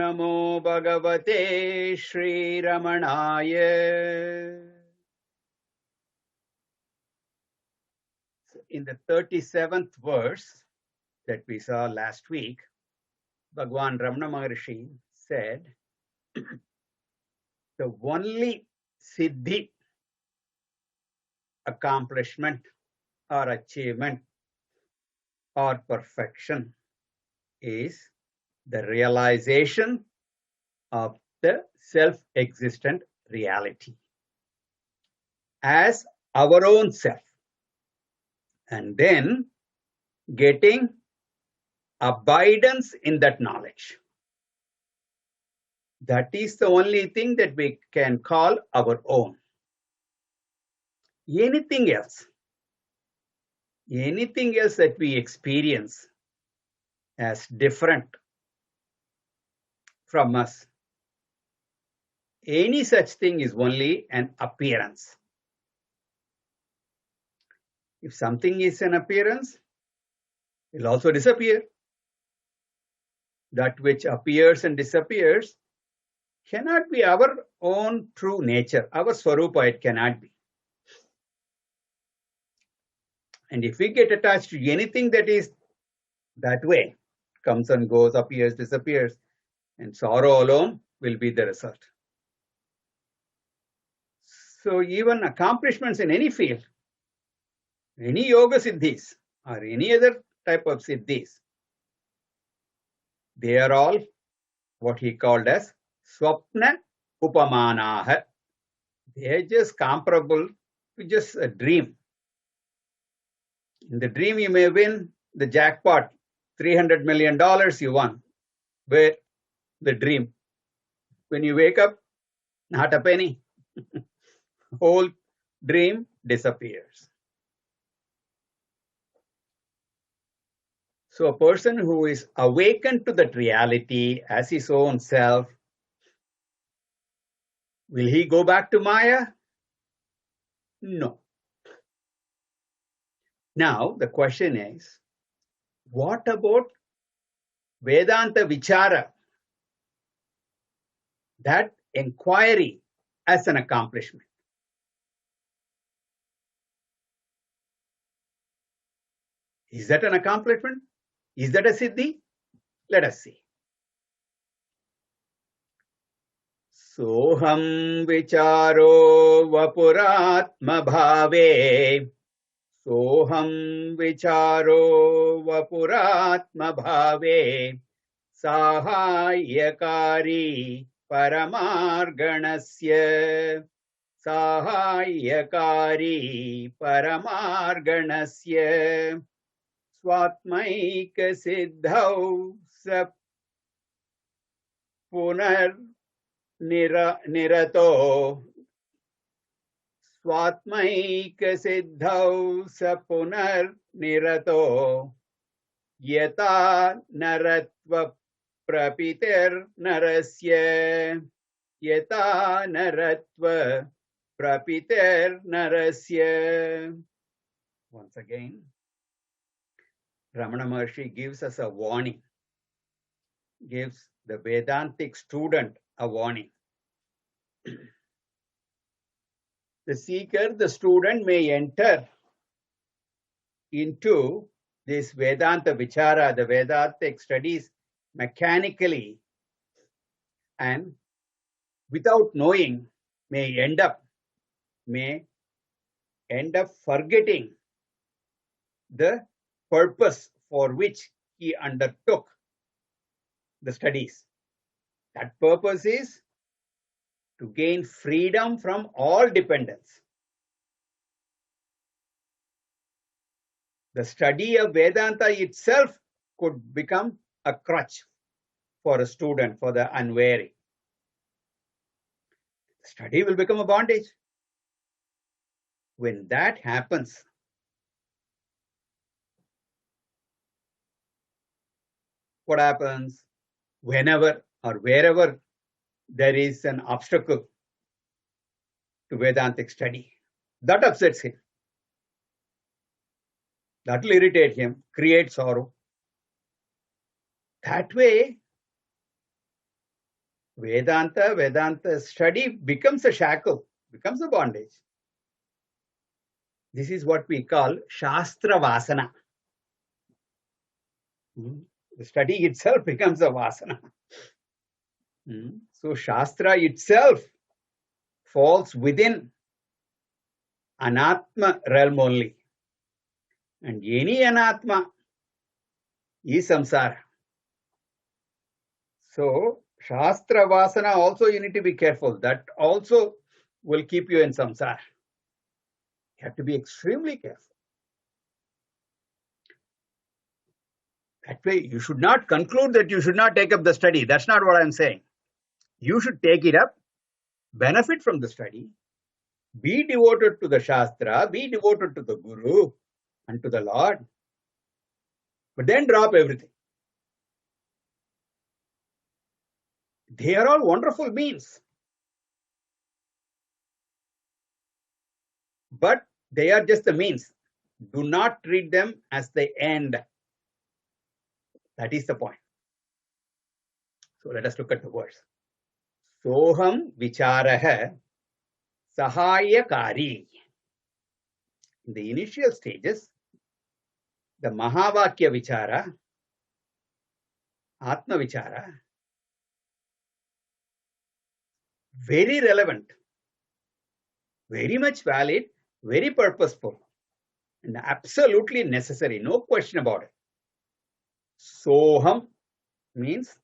Namo Bhagavate Shri Ramanaya. In the 37th verse that we saw last week, Bhagwan Ramana Maharshi said, the only siddhi, accomplishment or achievement or perfection is the realization of the self-existent reality as our own self, and then getting abidance in that knowledge. That is the only thing that we can call our own. Anything else that we experience as different from us, any such thing is only an appearance. If something is an appearance, it will also disappear. That which appears and disappears cannot be our own true nature. Our swarupa, it cannot be. And if we get attached to anything that is that way, comes and goes, appears, disappears, and sorrow alone will be the result. So even accomplishments in any field, any yoga siddhis or any other type of siddhis, they are all what he called as swapna upamanaha. They are just comparable to just a dream. In the dream, you may win the jackpot, $300 million you won. Where the dream, when you wake up, not a penny. Whole dream disappears. So a person who is awakened to that reality as his own self, will he go back to Maya? No. Now the question is, what about Vedanta Vichara? That inquiry as an accomplishment. Is that an accomplishment? Is that a siddhi? Let us see. Soham vicharo vapurātmabhāve. Soham vicharo vapurātmabhāve. Sāhāyyakārī paramārgaṇasya. Sāhāyyakārī paramārgaṇasya. svātmaikyasiddhau sa punarniratho. svātmaikyasiddhau sa punarniratho. yathā naratvapramitirnarasya. yathā naratvapramitirnarasya. Once again, Ramana Maharshi gives us a warning, gives the Vedantic student a warning. The seeker, the student may enter into this Vedanta Vichara, the Vedantic studies, mechanically and without knowing may end up forgetting the purpose for which he undertook the studies. That purpose is to gain freedom from all dependence. The study of Vedanta itself could become a crutch for a student, for the unwary. Study will become a bondage. When that happens, what happens? Whenever or wherever there is an obstacle to Vedantic study, that upsets him. That will irritate him, create sorrow. That way, Vedanta study becomes a shackle, becomes a bondage. This is what we call Shastra Vasana. The study itself becomes a Vasana. So Shastra itself falls within Anatma realm only. And any Anatma is samsara. So Shastra Vasana also you need to be careful. That also will keep you in samsara. You have to be extremely careful. That way you should not conclude that you should not take up the study. That's not what I'm saying. You should take it up, benefit from the study, be devoted to the Shastra, be devoted to the Guru and to the Lord, but then drop everything. They are all wonderful means, but they are just the means. Do not treat them as the end. That is the point. So let us look at the verse. Soham vicāre sāhāyyakārī. In the initial stages, the Mahavakya vichara, Atma vichara, very relevant, very much valid, very purposeful, and absolutely necessary, no question about it. Soham means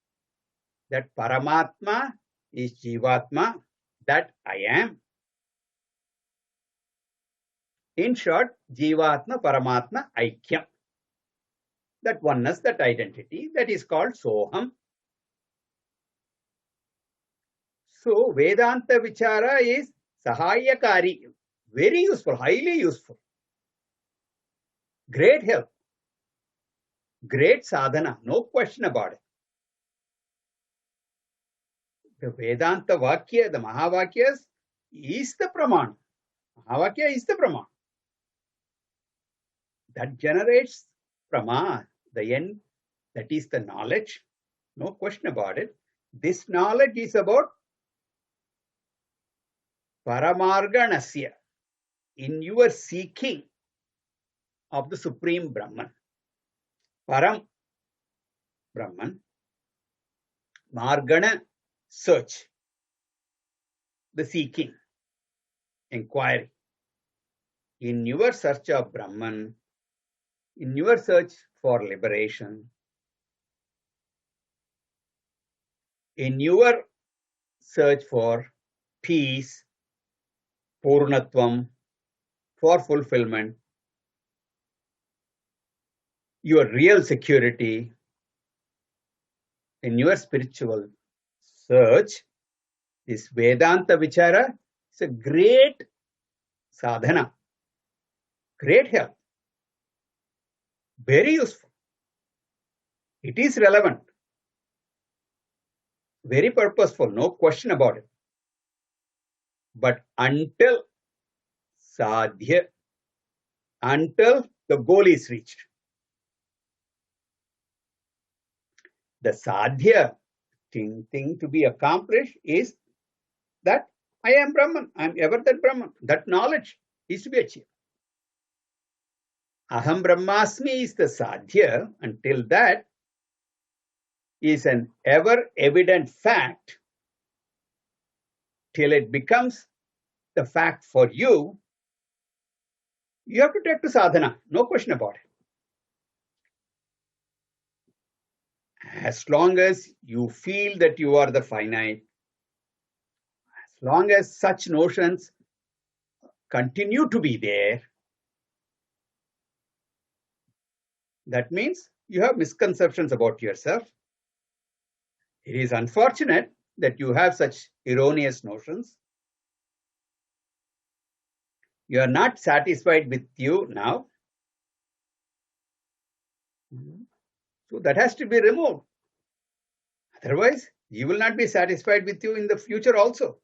that Paramatma is Jivatma, that I am. In short, Jivatma Paramatma Aikyam. That oneness, that identity, that is called Soham. So Vedanta Vichara is Sāhāyyakārī, very useful, highly useful, great help, great sadhana, no question about it. The Vedanta Vakya, the Mahavakyas, is the Praman. Mahavakya is the Praman. That generates Prama, the end, that is the knowledge, no question about it. This knowledge is about paramārgaṇasya, in your seeking of the Supreme Brahman. Param, Brahman. Margana, search. The seeking, inquiry. In your search of Brahman, in your search for liberation, in your search for peace, purnatvam, for fulfillment, your real security, in your spiritual search, this Vedanta Vichara is a great sadhana, great help, very useful. It is relevant, very purposeful, no question about it. But until sadhya, until the goal is reached, the sadhya thing to be accomplished is that I am Brahman, I am ever that Brahman. That knowledge is to be achieved. Aham Brahmasmi is the sadhya. Until that is an ever evident fact, till it becomes the fact for you, you have to take to sadhana, no question about it. As long as you feel that you are the finite, as long as such notions continue to be there, that means you have misconceptions about yourself. It is unfortunate that you have such erroneous notions. You are not satisfied with you now. So that has to be removed. Otherwise, you will not be satisfied with you in the future also.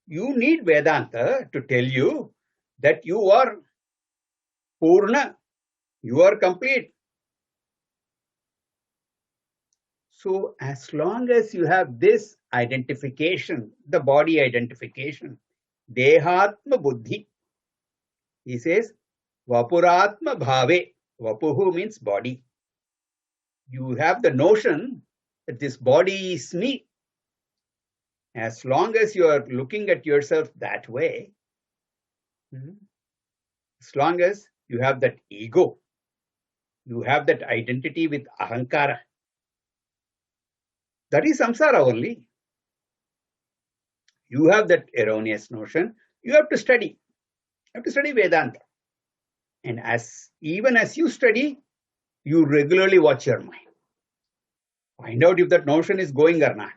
You need Vedanta to tell you that you are Purna, you are complete. So as long as you have this identification, the body identification, dehatma-buddhi, he says, vapurātmabhāve, vapuhu means body. You have the notion that this body is me. As long as you are looking at yourself that way, as long as you have that ego, you have that identity with ahankara, that is samsara only. You have that erroneous notion. You have to study. You have to study Vedanta. And even as you study, you regularly watch your mind. Find out if that notion is going or not.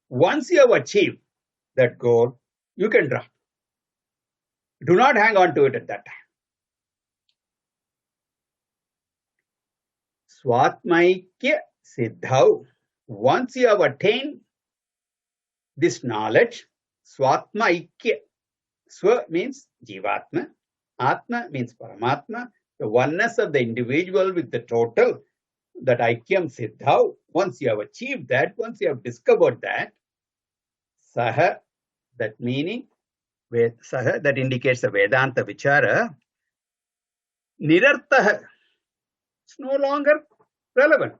Once you have achieved that goal, you can drop. Do not hang on to it at that time. Svātmaikyasiddhau. Once you have attained this knowledge, svātmaikya. Swa means jivatma, atma means paramatma, the oneness of the individual with the total, that aikyam siddhau. Once you have achieved that, once you have discovered that, saha, that meaning, saha, that indicates the Vedanta vichara, nirartha, it's no longer relevant.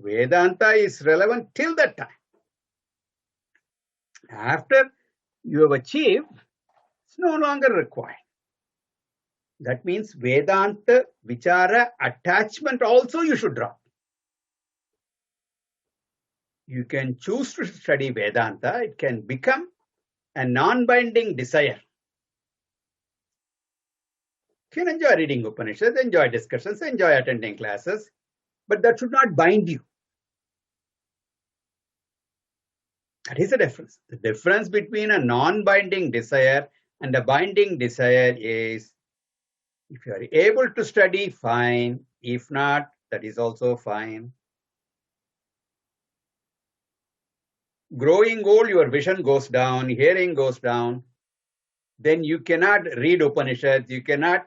Vedanta is relevant till that time. After you have achieved, it's no longer required. That means Vedanta vichara attachment also you should drop. You can choose to study Vedanta. It can become a non-binding desire. You can enjoy reading Upanishads, enjoy discussions, enjoy attending classes, but that should not bind you. That is the difference. The difference between a non-binding desire and a binding desire is, if you are able to study, fine. If not, that is also fine. Growing old, your vision goes down, hearing goes down. Then you cannot read Upanishads, you cannot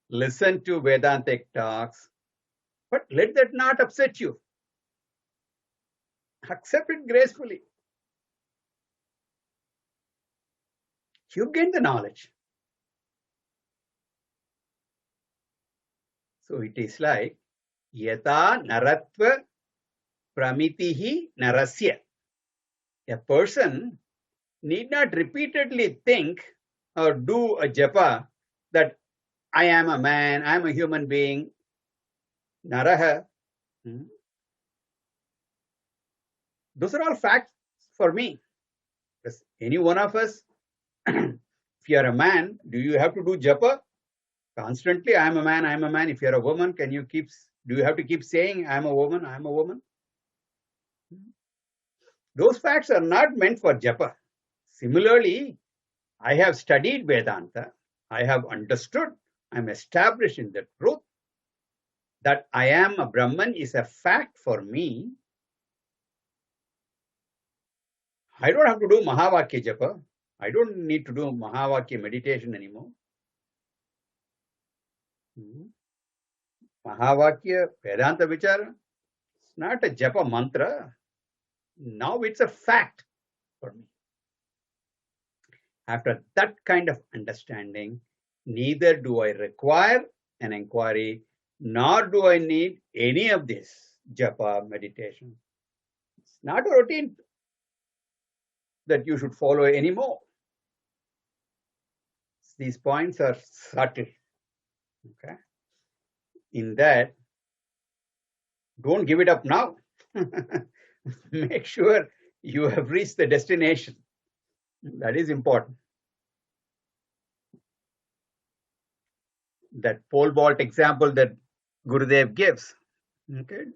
listen to Vedantic talks. But let that not upset you. Accept it gracefully. You gain the knowledge. So it is like yathā naratvapramitirnarasya. A person need not repeatedly think or do a japa that I am a man, I am a human being, naraha. Those are all facts for me. Because any one of us, if you are a man, do you have to do japa? Constantly, I am a man, I am a man. If you are a woman, do you have to keep saying, I am a woman, I am a woman? Those facts are not meant for japa. Similarly, I have studied Vedanta. I have understood, I am established in the truth that I am a Brahman is a fact for me. I don't have to do Mahavakya japa. I don't need to do Mahavakya meditation anymore. Mahavakya, Vedanta Vichara, it's not a japa mantra. Now it's a fact for me. After that kind of understanding, neither do I require an inquiry, nor do I need any of this japa meditation. It's not a routine that you should follow anymore. These points are subtle. Okay. In that, don't give it up now. Make sure you have reached the destination. That is important. That pole vault example that Gurudev gives. Okay.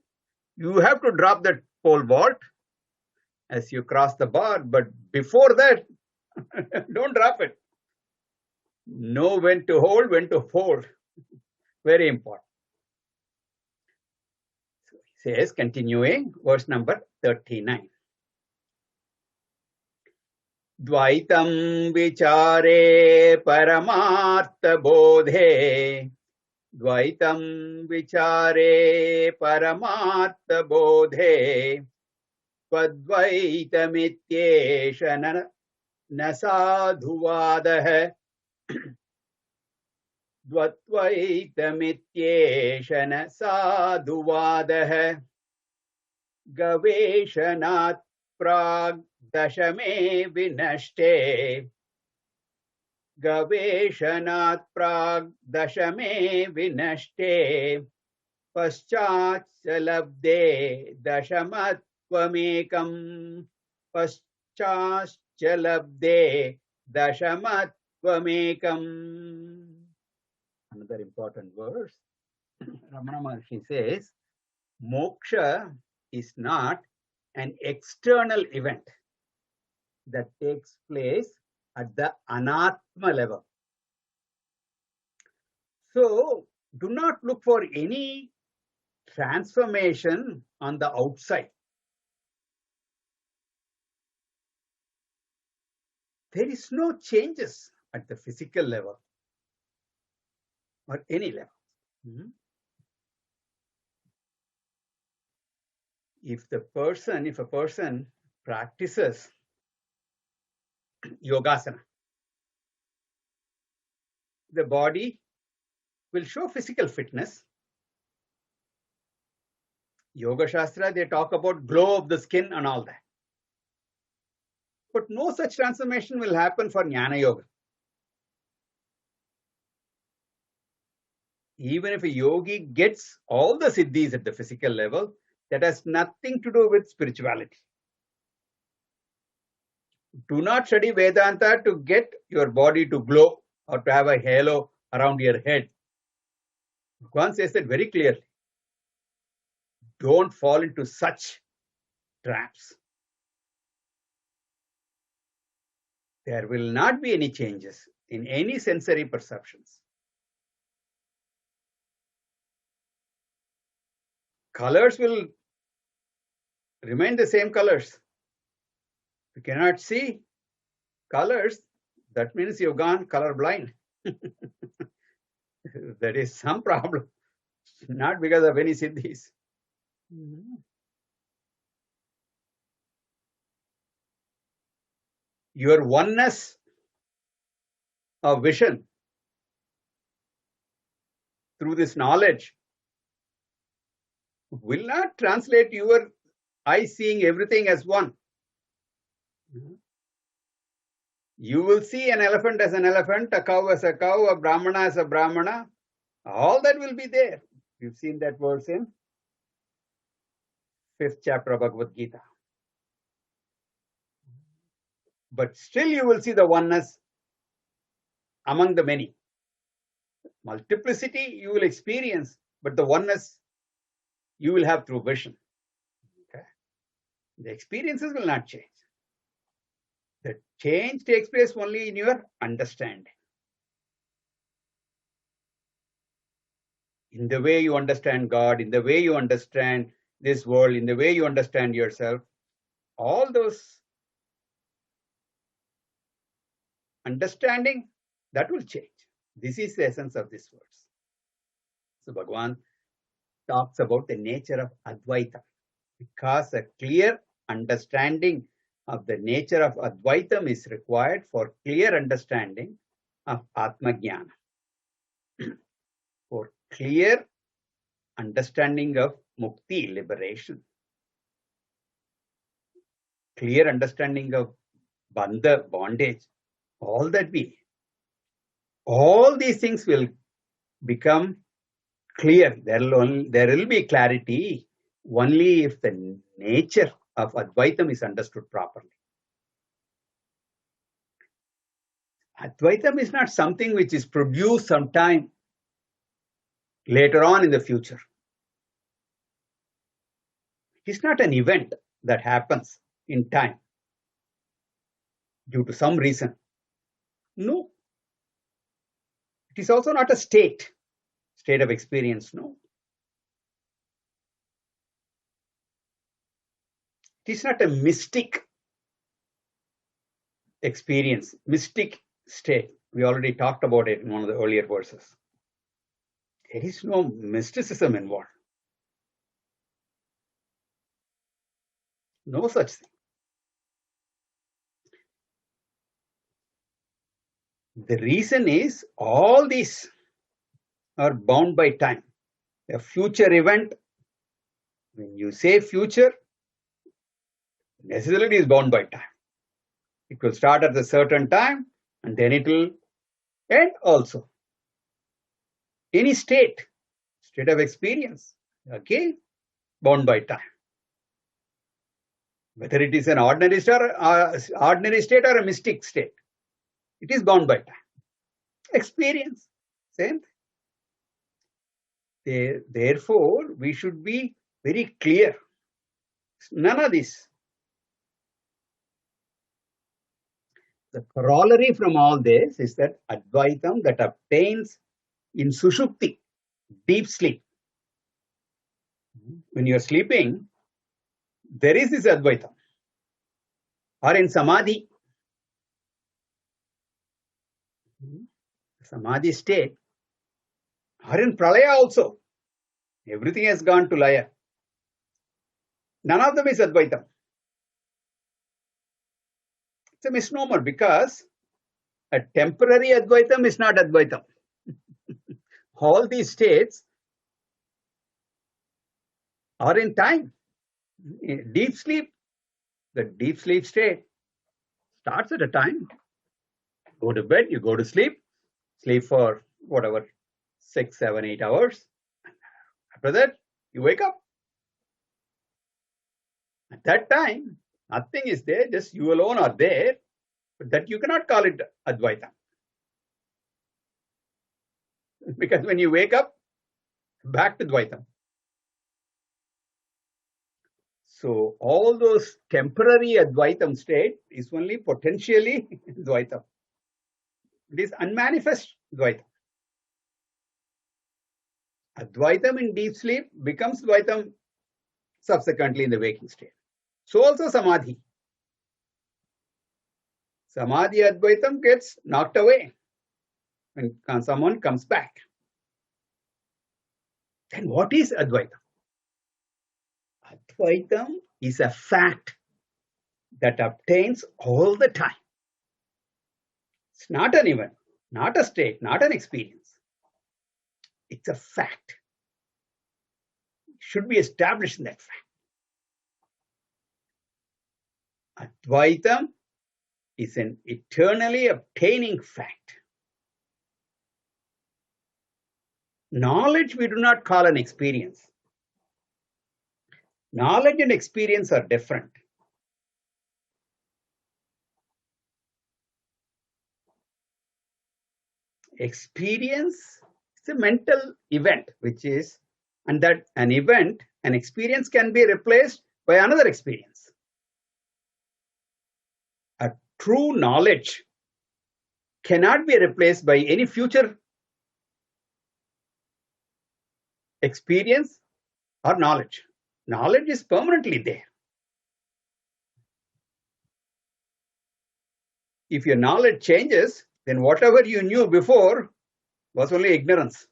You have to drop that pole vault as you cross the bar, but before that, don't drop it. Know when to hold, when to fold. Very important. So he says, continuing, verse number 39. Dvaitaṁ vicāre paramārthabodhe dvaitaṁ vicāre paramārthabodhe tvadvaitamityeṣa na sādhuvādaḥ dvaitamityeṣa na sādhuvādaḥ gaveṣaṇāt prāg daśame vinaṣṭe gaveṣaṇāt prāg daśame vinaṣṭe paścācca labdhe daśamatvamekam paścācca labdhe daśamatvamekam. Another important verse. Ramana Maharshi says, moksha is not an external event that takes place at the anatma level. So, do not look for any transformation on the outside. There is no changes at the physical level or any level. If a person practices yogasana, the body will show physical fitness. Yoga Shastra, they talk about glow of the skin and all that. But no such transformation will happen for Jnana Yoga. Even if a yogi gets all the siddhis at the physical level, that has nothing to do with spirituality. Do not study Vedanta to get your body to glow or to have a halo around your head. Bhagavan says that very clearly. Don't fall into such traps. There will not be any changes in any sensory perceptions. Colors will remain the same colors. If you cannot see colors, that means you've gone colorblind. That is some problem, not because of any siddhis. Your oneness of vision through this knowledge will not translate your eye seeing everything as one. You will see an elephant as an elephant, a cow as a cow, a brahmana as a brahmana. All that will be there. You've seen that verse in 5th chapter of Bhagavad Gita. But still you will see the oneness among the many. Multiplicity you will experience, but the oneness you will have through vision. Okay? The experiences will not change. The change takes place only in your understanding. In the way you understand God, in the way you understand this world, in the way you understand yourself, all those understanding, that will change. This is the essence of this verse. So Bhagavan talks about the nature of Advaita, because a clear understanding of the nature of Advaitam is required for clear understanding of Atmajnana. For clear understanding of Mukti, liberation. Clear understanding of Bandha, bondage. All these things will become clear. There will be clarity only if the nature of Advaitam is understood properly. Advaitam is not something which is produced sometime later on in the future. It's not an event that happens in time due to some reason. No. It is also not a state of experience, no. It is not a mystic experience, mystic state. We already talked about it in one of the earlier verses. There is no mysticism involved. No such thing. The reason is all these are bound by time. A future event, when you say future, necessarily is bound by time. It will start at a certain time and then it will end also. Any state of experience, okay, bound by time. Whether it is an ordinary state or a mystic state, it is bound by time. Experience, same thing. Therefore, we should be very clear. None of this. The corollary from all this is that advaitam that obtains in sushupti, deep sleep. When you are sleeping, there is this advaitam. Or in samadhi, samadhi state, or in pralaya also. Everything has gone to laya. None of them is advaitam. It's a misnomer because a temporary advaitam is not advaitam. All these states are in time. Deep sleep, the deep sleep state starts at a time. Go to bed, you go to sleep for whatever, 6, 7, 8 hours. After that, you wake up. At that time, nothing is there, just you alone are there, but that you cannot call it advaitam. Because when you wake up, back to dvaitam. So all those temporary advaitam state is only potentially dvaitam. It is unmanifest dvaitam. Advaitam in deep sleep becomes dvaitam subsequently in the waking state. So also samadhi. Samadhi advaitam gets knocked away when someone comes back. Then what is advaitam? Advaitam is a fact that obtains all the time. It's not an event, not a state, not an experience. It's a fact. It should be established in that fact. Advaitam is an eternally obtaining fact. Knowledge we do not call an experience. Knowledge and experience are different. Experience is a mental event, which is, and that an event, an experience can be replaced by another experience. A true knowledge cannot be replaced by any future experience or knowledge. Knowledge is permanently there. If your knowledge changes, then whatever you knew before was only ignorance.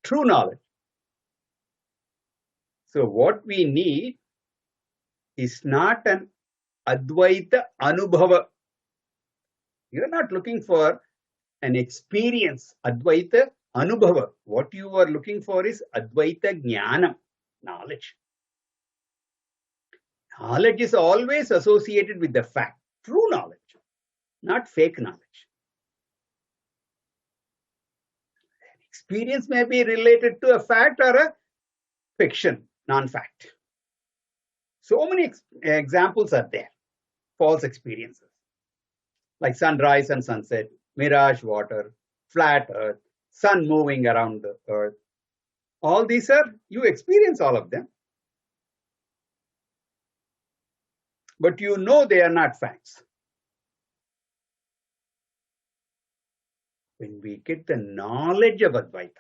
True knowledge. So what we need is not an advaita anubhava. You are not looking for an experience, advaita anubhava. What you are looking for is advaita jnanam, knowledge. Knowledge is always associated with the fact, true knowledge, not fake knowledge. Experience may be related to a fact or a fiction, non-fact. So many examples are there, false experiences, like sunrise and sunset, mirage water, flat earth, sun moving around the earth. All these are, you experience all of them. But you know they are not facts. When we get the knowledge of Advaita,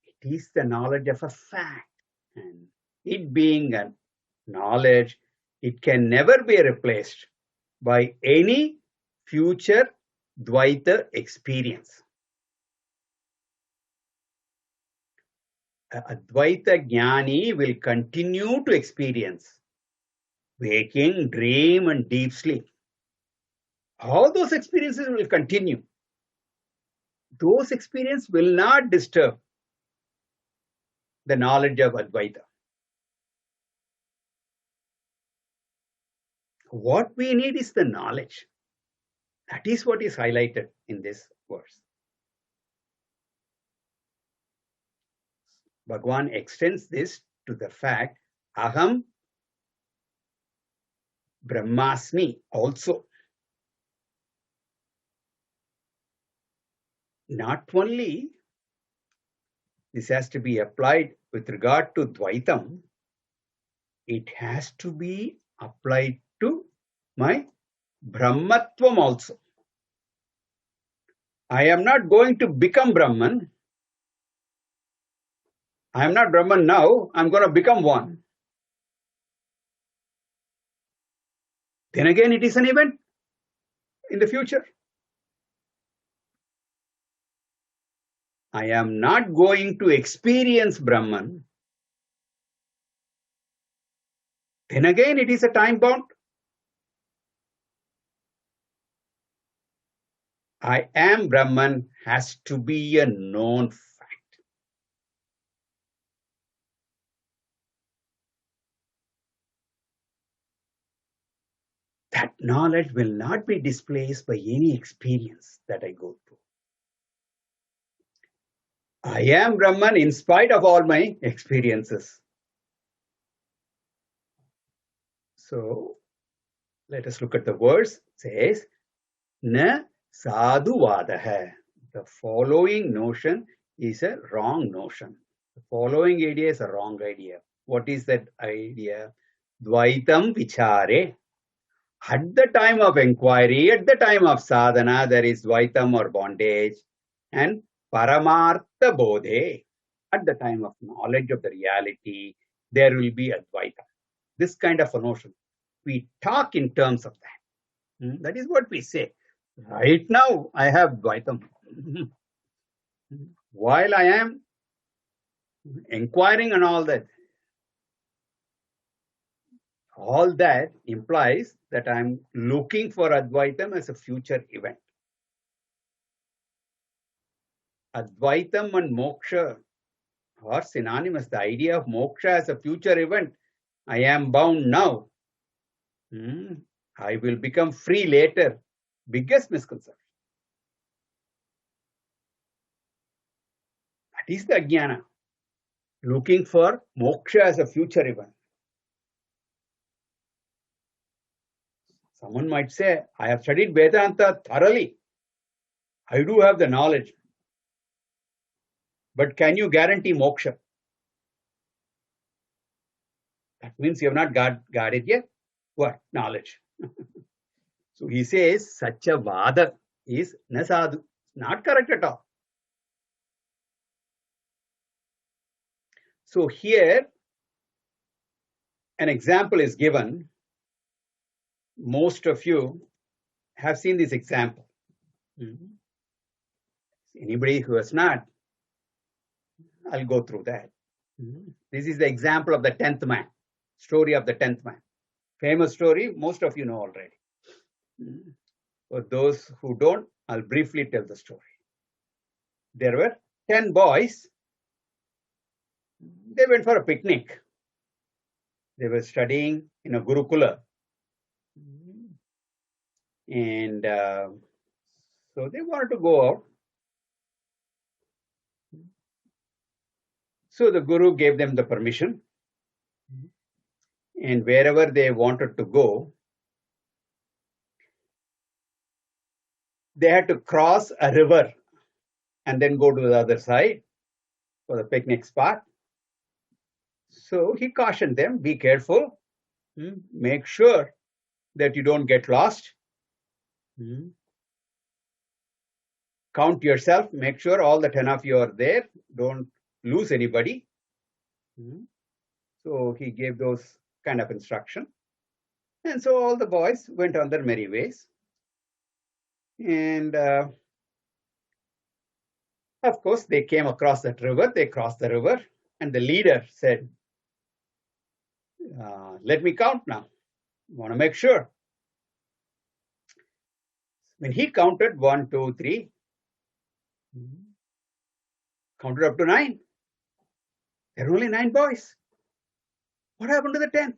it is the knowledge of a fact. And it being a knowledge, it can never be replaced by any future Dvaita experience. Advaita Jnani will continue to experience waking, dream, and deep sleep. All those experiences will continue. Those experiences will not disturb the knowledge of Advaita. What we need is the knowledge. That is what is highlighted in this verse. Bhagavan extends this to the fact, Aham Brahmasmi also. Not only this has to be applied with regard to dvaitaṁ, it has to be applied to my Brahmatvam also. I am not going to become Brahman. I am not Brahman now, I am going to become one. Then again, it is an event in the future. I am not going to experience Brahman. Then again, it is a time bound. I am Brahman has to be a known fact. That knowledge will not be displaced by any experience that I go through. I am Brahman in spite of all my experiences. So, let us look at the verse. It says, Na sādhuvādaḥ. The following notion is a wrong notion. The following idea is a wrong idea. What is that idea? Dvaitaṁ vicāre. At the time of inquiry, at the time of sadhana, there is dvaitaṁ or bondage, and paramārthabodhe. At the time of knowledge of the reality, there will be advaita. This kind of a notion. We talk in terms of that. That is what we say. Right now, I have dvaitaṁ. While I am inquiring and all that implies that I am looking for Advaitam as a future event. Advaitam and moksha are synonymous. The idea of moksha as a future event. I am bound now. I will become free later. Biggest misconception. That is the ajnana. Looking for moksha as a future event. Someone might say, I have studied Vedanta thoroughly. I do have the knowledge. But can you guarantee moksha? That means you have not got it yet. What? Knowledge. So he says, such a vada is na sadhu. Not correct at all. So here, an example is given. Most of you have seen this example. Anybody who has not, I'll go through that. This is the example of the 10th man, story of the 10th man. Famous story, most of you know already. For those who don't, I'll briefly tell the story. There were 10 boys. They went for a picnic. They were studying in a Gurukula. And so they wanted to go out. So the Guru gave them the permission. And wherever they wanted to go, they had to cross a river and then go to the other side for the picnic spot. So he cautioned them, be careful, make sure that you don't get lost. Count yourself, make sure all the 10 of you are there, don't lose anybody. So he gave those kind of instruction. And so all the boys went on their merry ways. And of course, they came across that river, they crossed the river, And the leader said, let me count now. I want to make sure. When he counted 1, 2, 3, counted up to 9. There are only 9 boys. What happened to the 10th?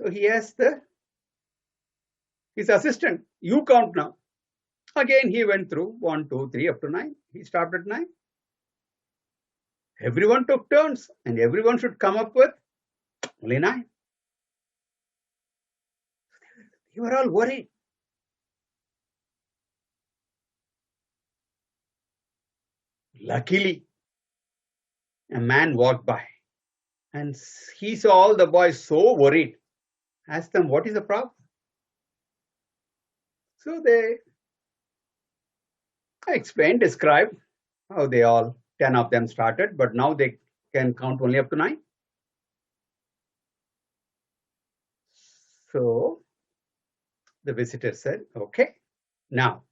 So he asked his assistant, you count now. Again, he went through 1, 2, 3 up to 9. He stopped at 9. Everyone took turns and everyone should come up with only 9. They were all worried. Luckily, a man walked by and he saw all the boys so worried. Asked them, what is the problem? So they explained, described how they all, 10 of them started, but now they can count only up to 9. So the visitor said, okay, now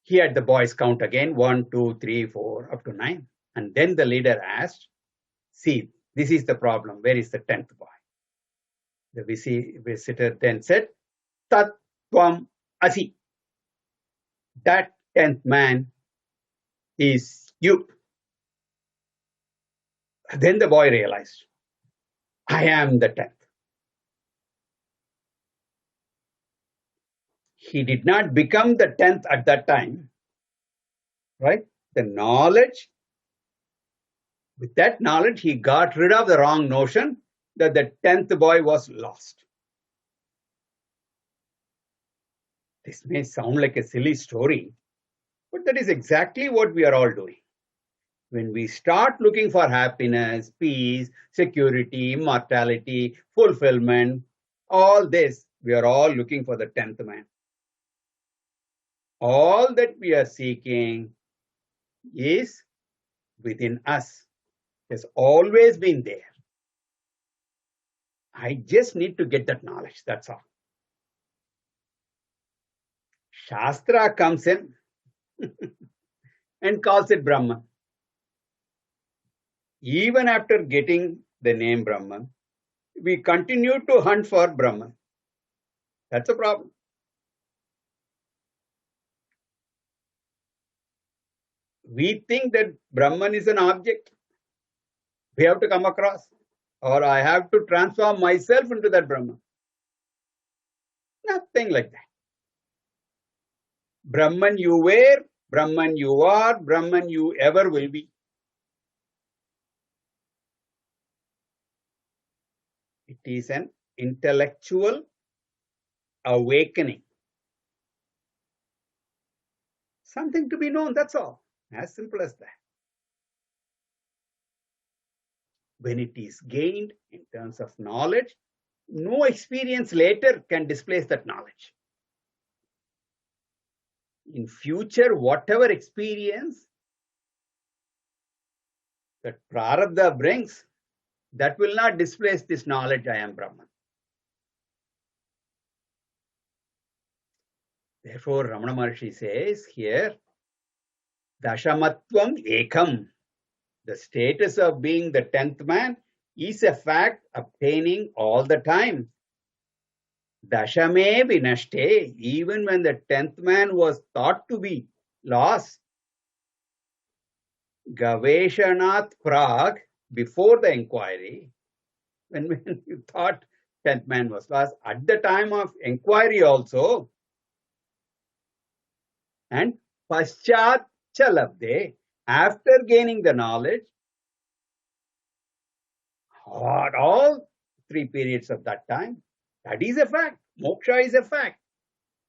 he had the boys count again, 1, 2, 3, 4, up to 9. And then the leader asked, see, this is the problem. Where is the 10th boy? The visitor then said, Tattvam asi. That 10th man is you. Then the boy realized, I am the 10th. He did not become the 10th at that time, right? The knowledge, with that knowledge, he got rid of the wrong notion that the 10th boy was lost. This may sound like a silly story, but that is exactly what we are all doing. When we start looking for happiness, peace, security, immortality, fulfillment, all this, we are all looking for the 10th man. All that we are seeking is within us. It has always been there. I just need to get that knowledge, that's all. Shastra comes in and calls it Brahman. Even after getting the name Brahman, we continue to hunt for Brahman. That's a problem. We think that Brahman is an object we have to come across, or I have to transform myself into that Brahman. Nothing like that. Brahman you were, Brahman you are, Brahman you ever will be. It is an intellectual awakening. Something to be known, that's all. As simple as that. When it is gained in terms of knowledge, no experience later can displace that knowledge. In future, whatever experience that prarabdha brings, that will not displace this knowledge, I am Brahman. Therefore, Ramana Maharshi says here, daśamatvamekam, the status of being the 10th man is a fact obtaining all the time. Daśame vinaṣṭe, even when the 10th man was thought to be lost. Gaveṣaṇāt prāg, before the inquiry, when you thought 10th man was lost, at the time of inquiry also, and paścācca labdhe, after gaining the knowledge, all 3 periods of that time, that is a fact. Moksha is a fact.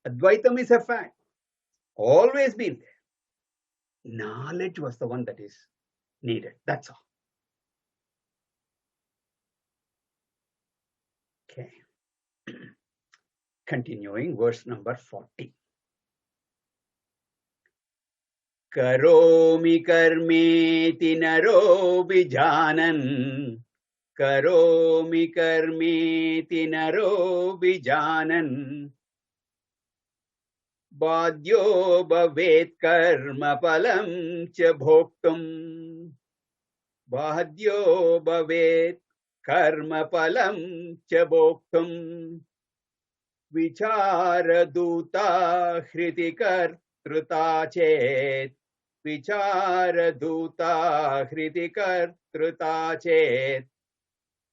Advaitam is a fact. Always been there. Knowledge was the one that is needed. That's all. Okay. Continuing, verse number 40. Karomi karmeti naro vijānan. Karomi karmeti naro vijānan. bādhyo bhavet karma palam cha bhoktum. Bādhyo bhavet karma palam cha bhoktum. Vicāra dūta hriti kartruta chet. Vicāra dūta hriti kartruta chet.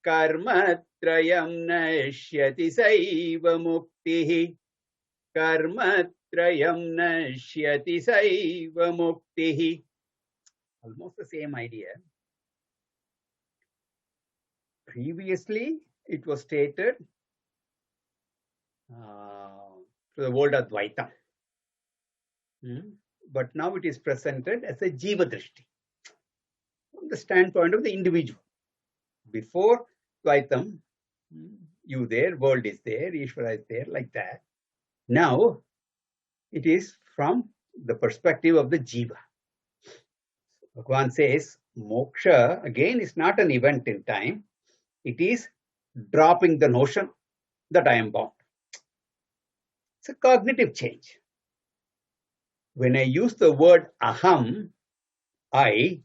Karmatrayam nashyati saiva muktihi. Karmatrayam nashyati saiva muktihi. Almost the same idea. Previously, it was stated to the world of dvaitaṁ. But now it is presented as a jiva drishti, from the standpoint of the individual. Before dvaitaṁ, you there, world is there, Ishvara is there, like that. Now, it is from the perspective of the jiva. Bhagavan says, moksha, again, is not an event in time. It is dropping the notion that I am bound. It's a cognitive change. When I use the word aham, I,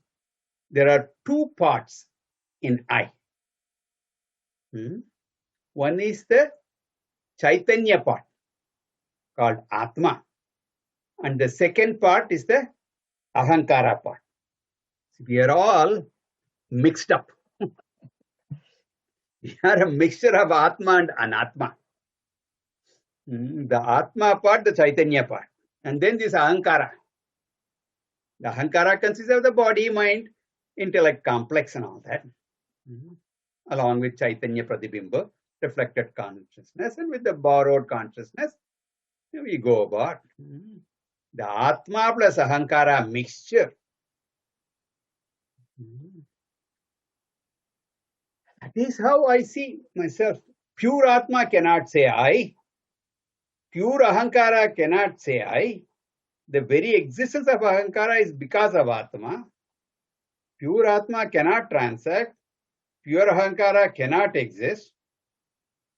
there are two parts in I. One is the Chaitanya part, called Atma. And the second part is the Ahankara part. We are all mixed up. We are a mixture of Atma and Anatma. The Atma part, the Chaitanya part. And then this Ahankara. The Ahankara consists of the body, mind, intellect complex and all that. Along with Chaitanya Pratibimba, reflected consciousness, and with the borrowed consciousness, we go about. The Atma plus Ahankara mixture. That is how I see myself. Pure Atma cannot say I. Pure Ahankara cannot say I. The very existence of Ahankara is because of Atma. Pure Atma cannot transact. Pure Ahankara cannot exist.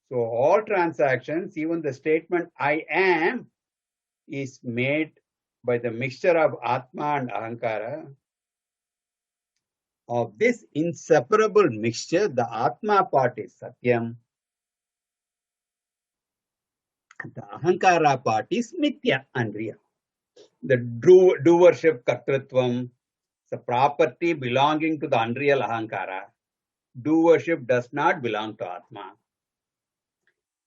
So all transactions, even the statement I am, is made by the mixture of Atma and Ahankara. Of this inseparable mixture, the Atma part is Satyam. The Ahankara part is Mithya, unreal. The doership, Kartritvam, the property belonging to the unreal Ahankara. Doership does not belong to Atma.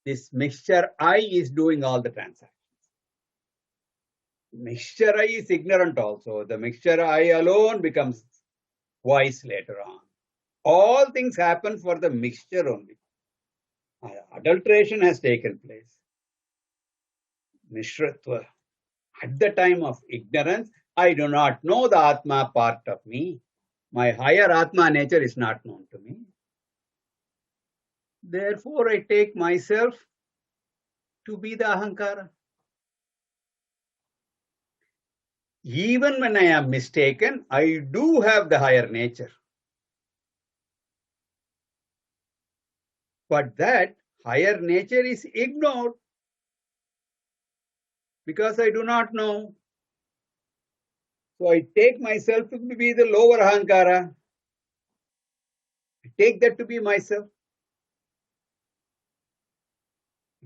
This mixture I is doing all the transactions. Mixture I is ignorant also. The mixture I alone becomes wise later on. All things happen for the mixture only. Adulteration has taken place. Mishratva. At the time of ignorance, I do not know the Atma part of me. My higher Atma nature is not known to me. Therefore, I take myself to be the Ahankara. Even when I am mistaken, I do have the higher nature. But that higher nature is ignored because I do not know. So I take myself to be the lower Ahankara. I take that to be myself.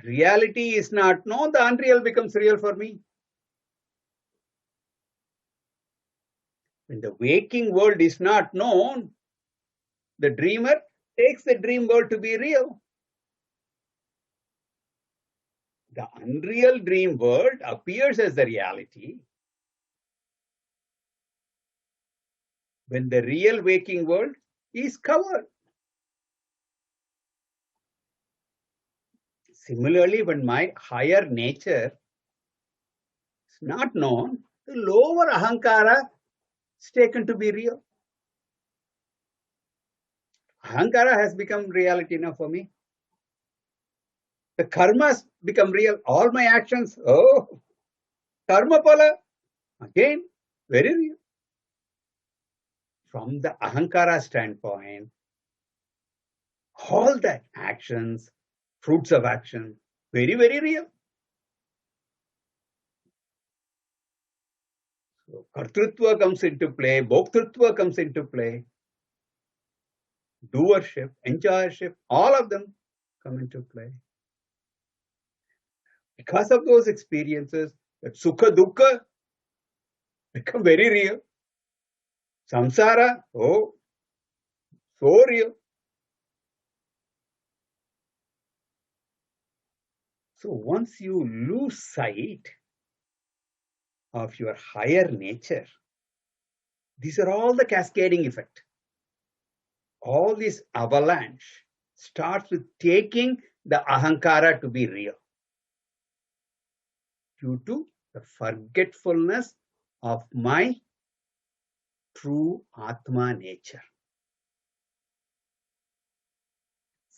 Reality is not known, the unreal becomes real for me. When the waking world is not known, the dreamer takes the dream world to be real. The unreal dream world appears as the reality when the real waking world is covered. Similarly, when my higher nature is not known, the lower Ahankara is taken to be real. Ahankara has become reality now for me. The karmas become real. All my actions, karma pala, again, very real. From the Ahankara standpoint, all the actions, fruits of action, very, very real. So kartrutva comes into play, bhoktrutva comes into play, doership, enjoyership, all of them come into play. Because of those experiences, that sukha dukkha become very real. Samsara, oh, so real. So once you lose sight of your higher nature, these are all the cascading effect. All this avalanche starts with taking the ahankara to be real, due to the forgetfulness of my true Atma nature.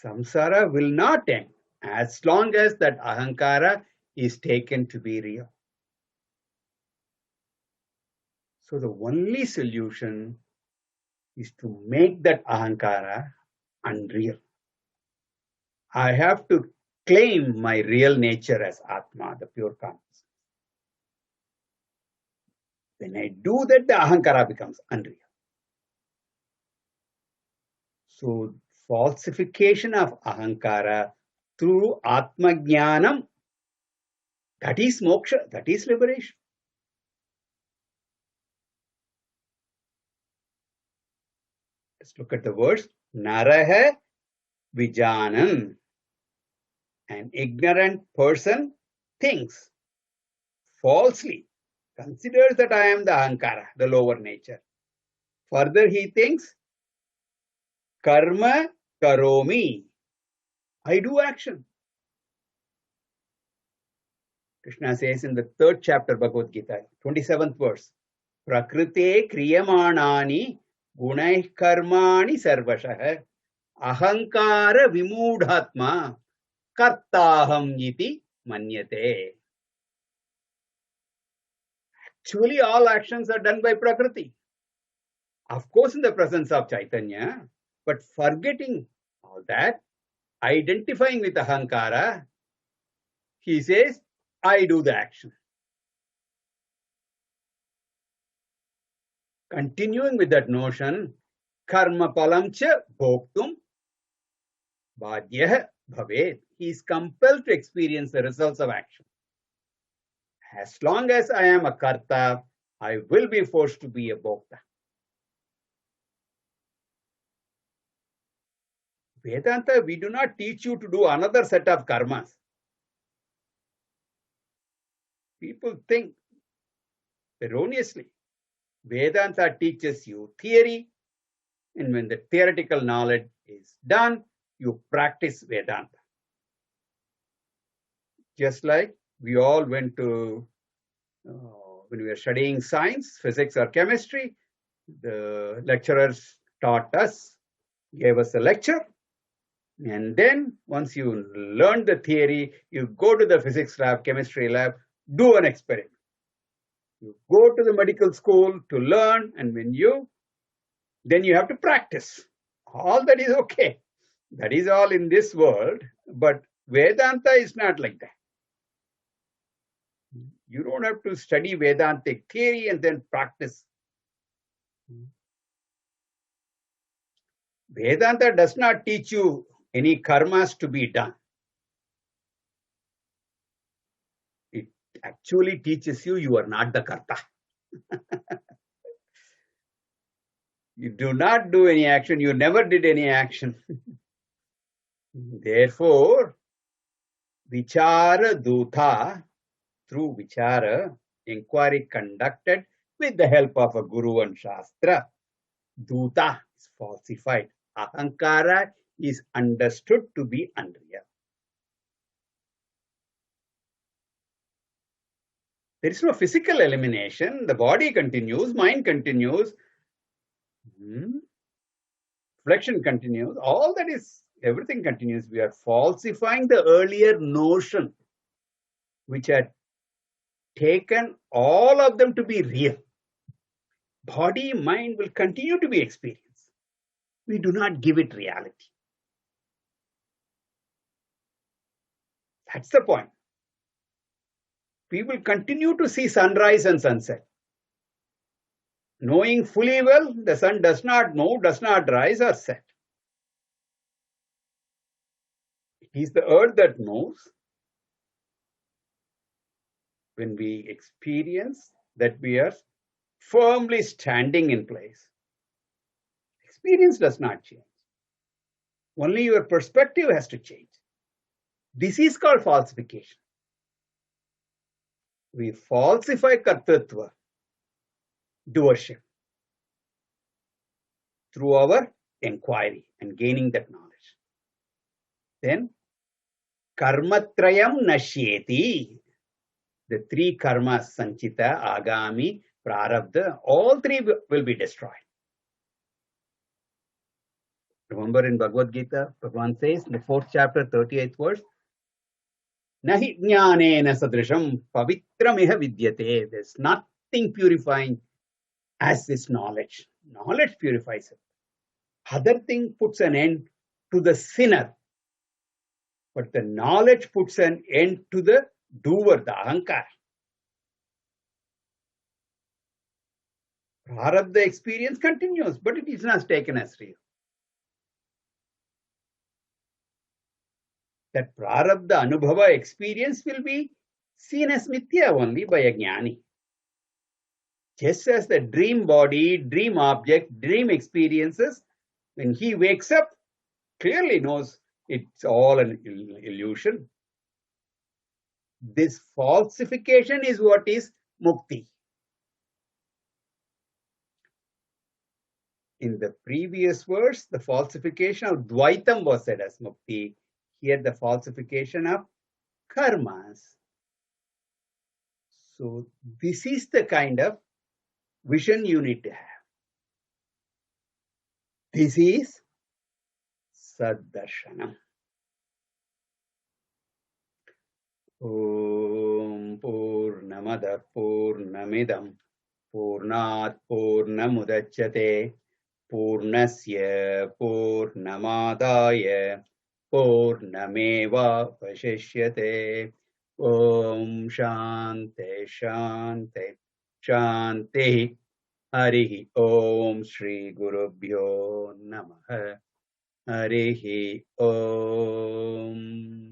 Samsara will not end as long as that ahankara is taken to be real. So the only solution is to make that ahankara unreal. I have to claim my real nature as Atma, the pure consciousness. When I do that, the ahankara becomes unreal. So falsification of ahankara through Atma Jnanam, that is moksha, that is liberation. Let's look at the words. Naraha vijānan. An ignorant person thinks falsely, considers that I am the ahankara, the lower nature. Further, he thinks karma karomi. I do action. Krishna says in the 3rd chapter Bhagavad Gita, 27th verse, Prakrite kriyamanani gunaih karmani sarvashah ahankara vimudhatma kartaham iti manyate. Actually, all actions are done by Prakriti. Of course, in the presence of Chaitanya, but forgetting all that, identifying with ahankara, he says, I do the action. Continuing with that notion, karma palamcha bhoktum bādhyo bhavet. He is compelled to experience the results of action. As long as I am a karta, I will be forced to be a bhokta. Vedanta, we do not teach you to do another set of karmas. People think erroneously. Vedanta teaches you theory, and when the theoretical knowledge is done, you practice Vedanta. Just like we all went to, when we were studying science, physics or chemistry, the lecturers taught us, gave us a lecture, and then once you learn the theory, you go to the physics lab, chemistry lab, do an experiment. You go to the medical school to learn, and then you have to practice. All that is okay. That is all in this world, but Vedanta is not like that. You don't have to study Vedantic theory and then practice. Vedanta does not teach you any karmas to be done. It actually teaches you are not the karta. You do not do any action. You never did any action. Therefore, vicāra dūtā, through vicāra, inquiry conducted with the help of a guru and shastra, dūta is falsified. Ahankara is understood to be unreal. There is no physical elimination. The body continues, mind continues, reflection continues. All that is, everything continues. We are falsifying the earlier notion, which had taken all of them to be real. Body, mind will continue to be experienced. We do not give it reality. That's the point. We will continue to see sunrise and sunset. knowing fully well the sun does not move, does not rise or set. It is the earth that moves. When we experience that we are firmly standing in place, experience does not change. Only your perspective has to change. This is called falsification. We falsify kartritva, doership, through our inquiry and gaining that knowledge. Then, karmatrayam nashyeti. The three karmas, sanchita, agami, prarabdha, all three will be destroyed. Remember in Bhagavad Gita, Bhagavan says in the 4th chapter, 38th verse, Nahi jnanena sadrisham pavitramiha vidyate. There's nothing purifying as this knowledge. Knowledge purifies it. Other thing puts an end to the sinner. But the knowledge puts an end to the doer, the ahankara. Prarabdha experience continues, but it is not taken as real. That prarabdha anubhava experience will be seen as mithya only by a jnani. Just as the dream body, dream object, dream experiences, when he wakes up, clearly knows it's all an illusion. This falsification is what is mukti. In the previous verse, the falsification of dvaitaṁ was said as mukti. Here, the falsification of karmas. So, this is the kind of vision you need to have. This is Saddarshanam. Om Purnamada Purnamidam Purnat Purnamudachyate Purnasya Purnamadaya Purnameva Vashishyate. Om Shante Shante Shanti. Harihi Om Shri Gurubhyo Namaha. Harihi Om.